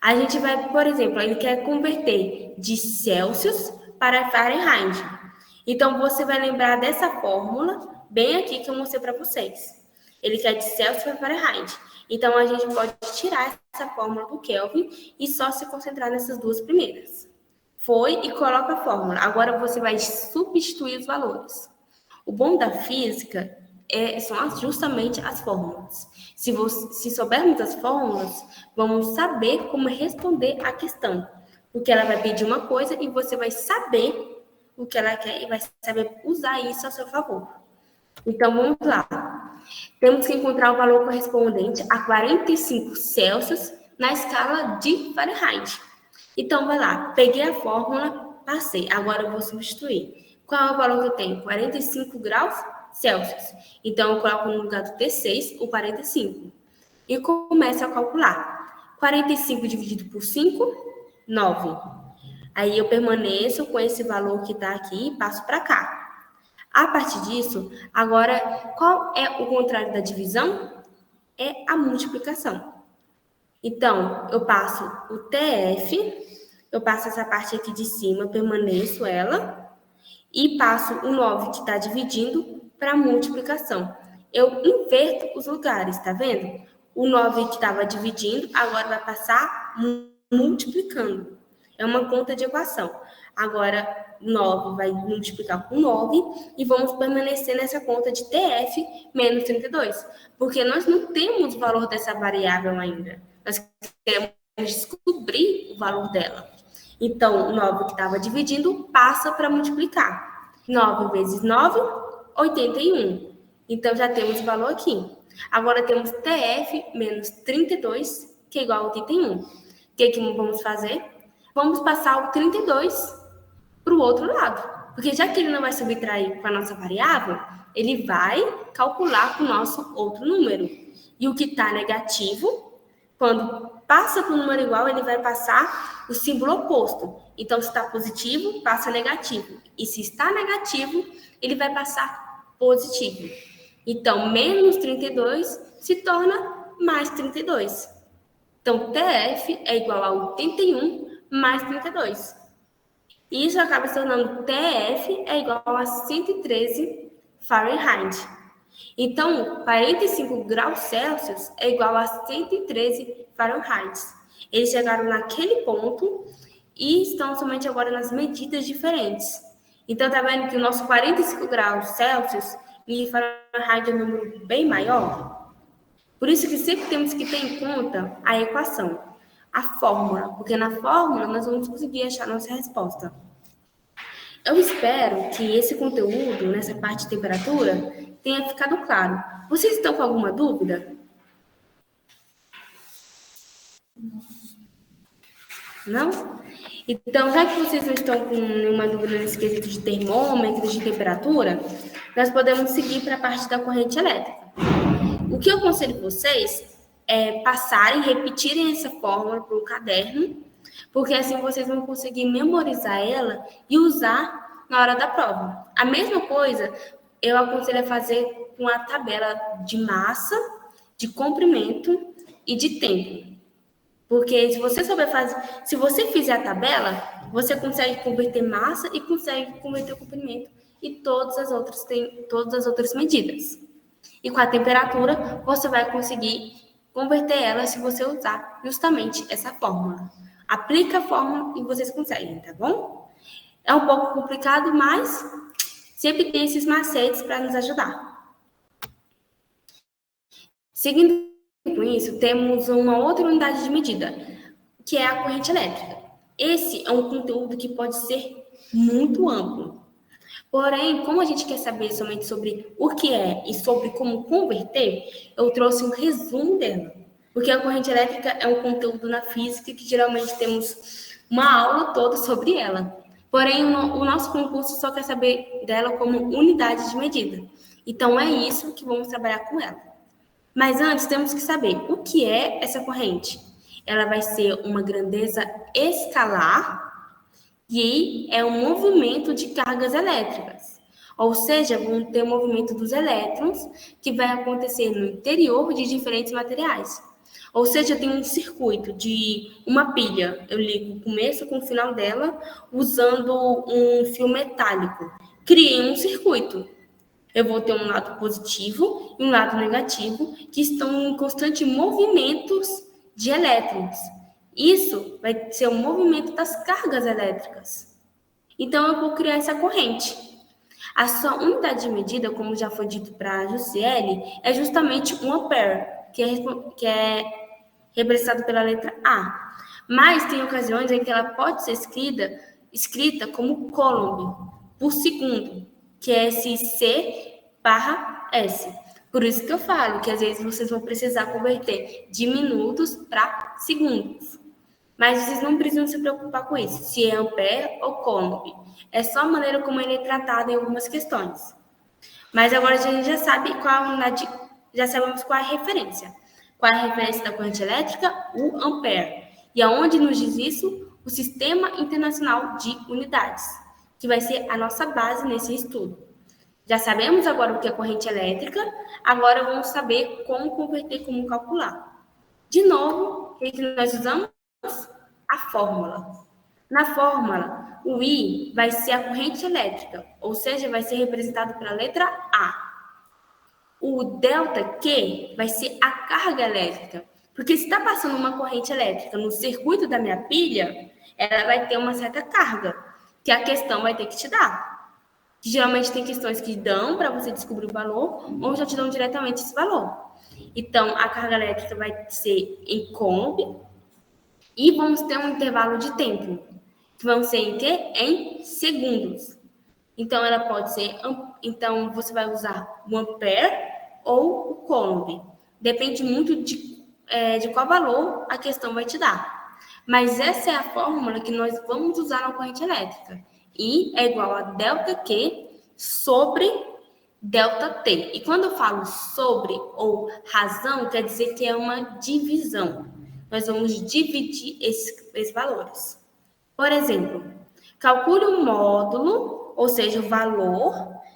A gente vai, por exemplo, ele quer converter de Celsius para Fahrenheit. Então, você vai lembrar dessa fórmula bem aqui que eu mostrei para vocês. Ele quer de Celsius para Fahrenheit. Então, a gente pode tirar essa fórmula do Kelvin e só se concentrar nessas duas primeiras. Foi e coloca a fórmula. Agora, você vai substituir os valores. O bom da física são justamente as fórmulas. Se soubermos as fórmulas, vamos saber como responder a questão. Porque ela vai pedir uma coisa e você vai saber o que ela quer e vai saber usar isso a seu favor. Então, vamos lá. Temos que encontrar o valor correspondente a 45 Celsius na escala de Fahrenheit. Então, vai lá. Peguei a fórmula, passei. Agora eu vou substituir. Qual é o valor que eu tenho? 45 graus Celsius. Então, eu coloco no lugar do T6 o 45. E começo a calcular. 45 dividido por 5, 9. Aí eu permaneço com esse valor que está aqui e passo para cá. A partir disso, agora, qual é o contrário da divisão? É a multiplicação. Então, eu passo o TF, eu passo essa parte aqui de cima, permaneço ela, e passo o 9 que está dividindo para multiplicação. Eu inverto os lugares, tá vendo? O 9 que estava dividindo, agora vai passar multiplicando. É uma conta de equação. Agora, 9 vai multiplicar com 9 e vamos permanecer nessa conta de TF menos 32. Porque nós não temos o valor dessa variável ainda. Nós queremos descobrir o valor dela. Então, o 9 que estava dividindo passa para multiplicar. 9 vezes 9, 81. Então, já temos o valor aqui. Agora, temos TF menos 32, que é igual a 81. O que vamos fazer? Vamos passar o 32 para o outro lado. Porque já que ele não vai subtrair com a nossa variável, ele vai calcular com o nosso outro número. E o que está negativo, quando passa para o número igual, ele vai passar o símbolo oposto. Então, se está positivo, passa negativo. E se está negativo, ele vai passar positivo. Então, menos 32 se torna mais 32. Então, TF é igual a 81 mais 32. E isso acaba se tornando TF é igual a 113 Fahrenheit. Então, 45 graus Celsius é igual a 113 Fahrenheit. Eles chegaram naquele ponto e estão somente agora nas medidas diferentes. Então, tá vendo que o nosso 45 graus Celsius e Fahrenheit é um número bem maior? Por isso que sempre temos que ter em conta a equação, a fórmula, porque na fórmula nós vamos conseguir achar a nossa resposta. Eu espero que esse conteúdo, nessa parte de temperatura, tenha ficado claro. Vocês estão com alguma dúvida? Não? Então, já que vocês não estão com nenhuma dúvida nesse quesito de termômetro, de temperatura, nós podemos seguir para a parte da corrente elétrica. O que eu aconselho vocês é passarem, repetirem essa fórmula para o caderno, porque assim vocês vão conseguir memorizar ela e usar na hora da prova. A mesma coisa eu aconselho a fazer com a tabela de massa, de comprimento e de tempo. Porque se você souber fazer, se você fizer a tabela, você consegue converter massa e consegue converter o comprimento e todas as outras medidas. E com a temperatura, você vai conseguir converter ela se você usar justamente essa fórmula. Aplica a fórmula e vocês conseguem, tá bom? É um pouco complicado, mas sempre tem esses macetes para nos ajudar. Seguindo com isso, temos uma outra unidade de medida, que é a corrente elétrica. Esse é um conteúdo que pode ser muito amplo. Porém, como a gente quer saber somente sobre o que é e sobre como converter, eu trouxe um resumo dela. Porque a corrente elétrica é um conteúdo na física que geralmente temos uma aula toda sobre ela. Porém, o nosso concurso só quer saber dela como unidade de medida. Então, é isso que vamos trabalhar com ela. Mas antes, temos que saber o que é essa corrente. Ela vai ser uma grandeza escalar e é um movimento de cargas elétricas. Ou seja, vão ter o movimento dos elétrons que vai acontecer no interior de diferentes materiais. Ou seja, tem um circuito de uma pilha. Eu ligo o começo com o final dela usando um fio metálico. Criei um circuito. Eu vou ter um lado positivo e um lado negativo que estão em constante movimentos de elétrons. Isso vai ser o movimento das cargas elétricas. Então, eu vou criar essa corrente. A sua unidade de medida, como já foi dito para a Jussiele, é justamente um ampere, que é representado pela letra A. Mas tem ocasiões em que ela pode ser escrita como coulomb por segundo, que é esse C/S. Por isso que eu falo que às vezes vocês vão precisar converter de minutos para segundos. Mas vocês não precisam se preocupar com isso, se é ampere ou coulomb. É só a maneira como ele é tratado em algumas questões. Mas agora a gente já sabe qual a unidade, já sabemos qual é a referência. Qual é a referência da corrente elétrica? O ampere. E aonde nos diz isso? O Sistema Internacional de Unidades, que vai ser a nossa base nesse estudo. Já sabemos agora o que é corrente elétrica, agora vamos saber como converter, como calcular. De novo, o que nós usamos? A fórmula. Na fórmula, o I vai ser a corrente elétrica, ou seja, vai ser representado pela letra A. O delta Q vai ser a carga elétrica, porque se está passando uma corrente elétrica no circuito da minha pilha, ela vai ter uma certa carga, que a questão vai ter que te dar. Geralmente tem questões que dão para você descobrir o valor, ou já te dão diretamente esse valor. Então, a carga elétrica vai ser em coulomb, e vamos ter um intervalo de tempo, que vão ser em quê? Em segundos. Então, ela pode ser... Então, você vai usar o ampere ou o coulomb. Depende muito de qual valor a questão vai te dar. Mas essa é a fórmula que nós vamos usar na corrente elétrica. I é igual a delta Q sobre delta T. E quando eu falo sobre ou razão, quer dizer que é uma divisão. Nós vamos dividir esses valores. Por exemplo, calcule um módulo, ou seja, o valor.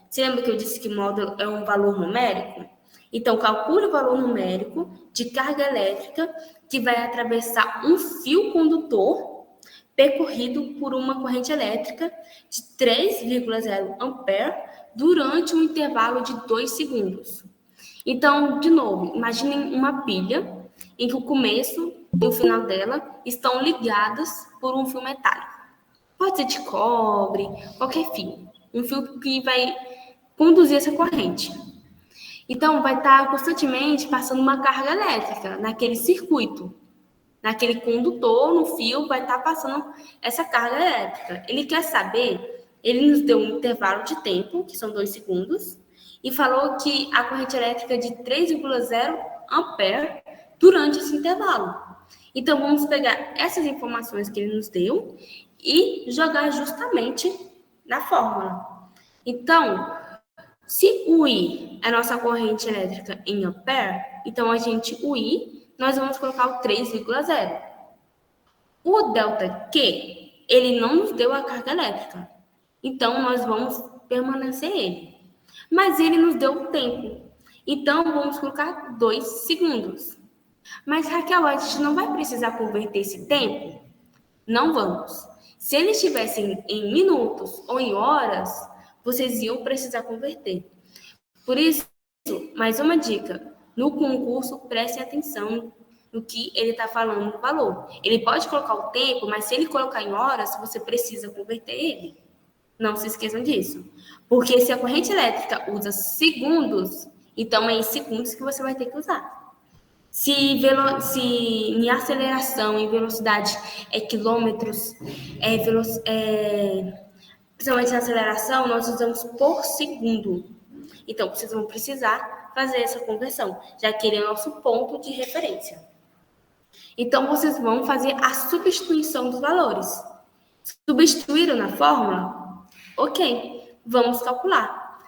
Você lembra que eu disse que módulo é um valor numérico? Então, calcule o valor numérico de carga elétrica que vai atravessar um fio condutor percorrido por uma corrente elétrica de 3,0 ampere durante um intervalo de 2 segundos. Então, de novo, imaginem uma pilha em que o começo e o final dela estão ligadas por um fio metálico. Pode ser de cobre, qualquer fio. Um fio que vai conduzir essa corrente. Então, vai estar constantemente passando uma carga elétrica naquele circuito. Naquele condutor, no fio, vai estar passando essa carga elétrica. Ele quer saber, ele nos deu um intervalo de tempo, que são 2 segundos, e falou que a corrente elétrica é de 3,0 ampere durante esse intervalo. Então, vamos pegar essas informações que ele nos deu e jogar justamente na fórmula. Então, se o I é a nossa corrente elétrica em ampere, então o I, nós vamos colocar o 3,0. O delta Q, ele não nos deu a carga elétrica. Então, nós vamos permanecer ele. Mas ele nos deu o tempo. Então, vamos colocar 2 segundos. Mas, Raquel, a gente não vai precisar converter esse tempo? Não vamos. Se ele estivesse em minutos ou em horas, vocês iam precisar converter. Por isso, mais uma dica. No concurso, prestem atenção no que ele está falando no valor. Ele pode colocar o tempo, mas se ele colocar em horas, você precisa converter ele. Não se esqueçam disso. Porque se a corrente elétrica usa segundos, então é em segundos que você vai ter que usar. Se em aceleração, em velocidade, é quilômetros, principalmente na aceleração, nós usamos por segundo. Então, vocês vão precisar fazer essa conversão, já que ele é o nosso ponto de referência. Então, vocês vão fazer a substituição dos valores. Substituíram na fórmula? Ok, vamos calcular.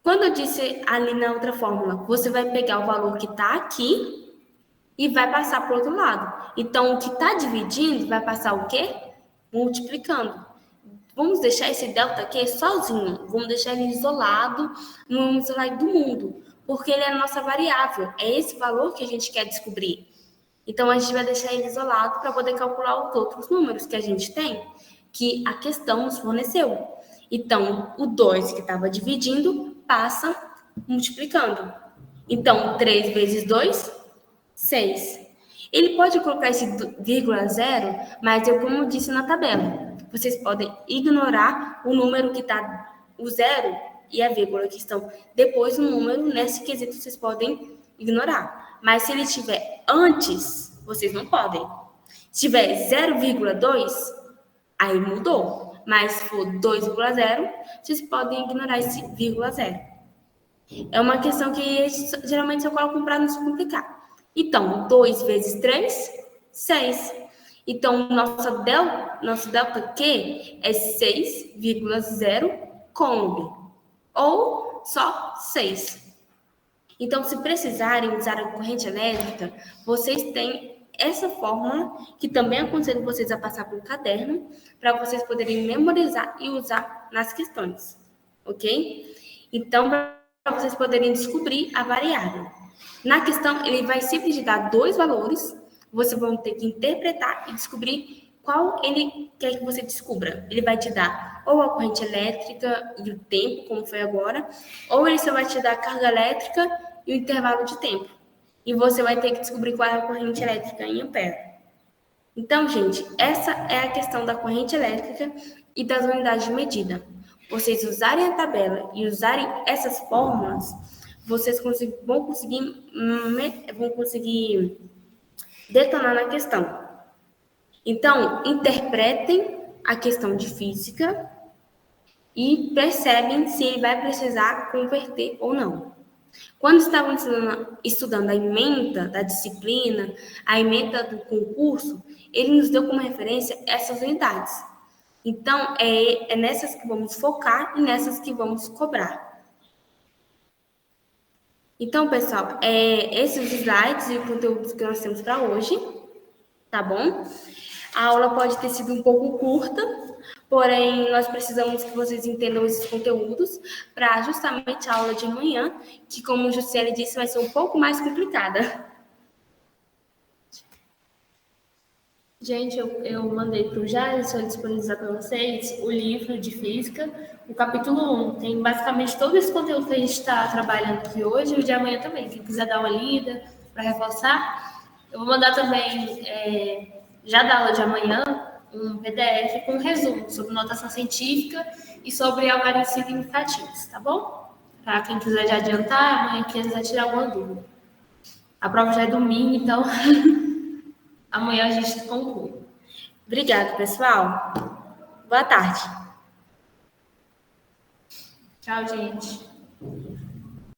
Quando eu disse ali na outra fórmula, você vai pegar o valor que está aqui e vai passar para o outro lado. Então, o que está dividindo vai passar o quê? Multiplicando. Vamos deixar esse delta aqui sozinho. Vamos deixar ele isolado no slide do mundo. Porque ele é a nossa variável. É esse valor que a gente quer descobrir. Então, a gente vai deixar ele isolado para poder calcular os outros números que a gente tem, que a questão nos forneceu. Então, o 2 que estava dividindo passa multiplicando. Então, 3 vezes 2, 6. Ele pode colocar esse vírgula zero, mas eu, como disse na tabela, vocês podem ignorar o número que está, o zero, e a vírgula que estão depois do número, nesse quesito vocês podem ignorar. Mas se ele estiver antes, vocês não podem. Se tiver 0,2, aí mudou. Mas se for 2,0, vocês podem ignorar esse vírgula 0. É uma questão que geralmente eu coloco para não se complicar. Então, 2 vezes 3, 6. Então, nosso delta Q é 6,0 coulomb, ou só 6. Então, se precisarem usar a corrente elétrica, vocês têm essa fórmula, que também aconselho vocês a passar por um caderno, para vocês poderem memorizar e usar nas questões, ok? Então, para vocês poderem descobrir a variável. Na questão, ele vai sempre te dar 2 valores, vocês vão ter que interpretar e descobrir qual ele quer que você descubra. Ele vai te dar ou a corrente elétrica e o tempo, como foi agora, ou ele só vai te dar a carga elétrica e o intervalo de tempo. E você vai ter que descobrir qual é a corrente elétrica em ampere. Então, gente, essa é a questão da corrente elétrica e das unidades de medida. Vocês usarem a tabela e usarem essas fórmulas, vocês vão conseguir detonar na questão. Então, interpretem a questão de física e percebem se ele vai precisar converter ou não. Quando estavam estudando a ementa da disciplina, a ementa do concurso, ele nos deu como referência essas unidades. Então, é nessas que vamos focar e nessas que vamos cobrar. Então, pessoal, esses slides e o conteúdo que nós temos para hoje, tá bom? A aula pode ter sido um pouco curta, porém, nós precisamos que vocês entendam esses conteúdos para justamente a aula de amanhã, que, como o Juscelio disse, vai ser um pouco mais complicada. Gente, eu mandei para o Jairson disponibilizar para vocês o livro de física, o capítulo 1. Tem basicamente todo esse conteúdo que a gente está trabalhando aqui hoje e o de amanhã também. Quem quiser dar uma lida para reforçar, eu vou mandar também, já da aula de amanhã, um PDF com um resumo sobre notação científica e sobre algarismos significativos, tá bom? Para quem quiser já adiantar, amanhã quiser tirar alguma dúvida. A prova já é domingo, então amanhã a gente conclui. Obrigada, pessoal. Boa tarde. Tchau, gente.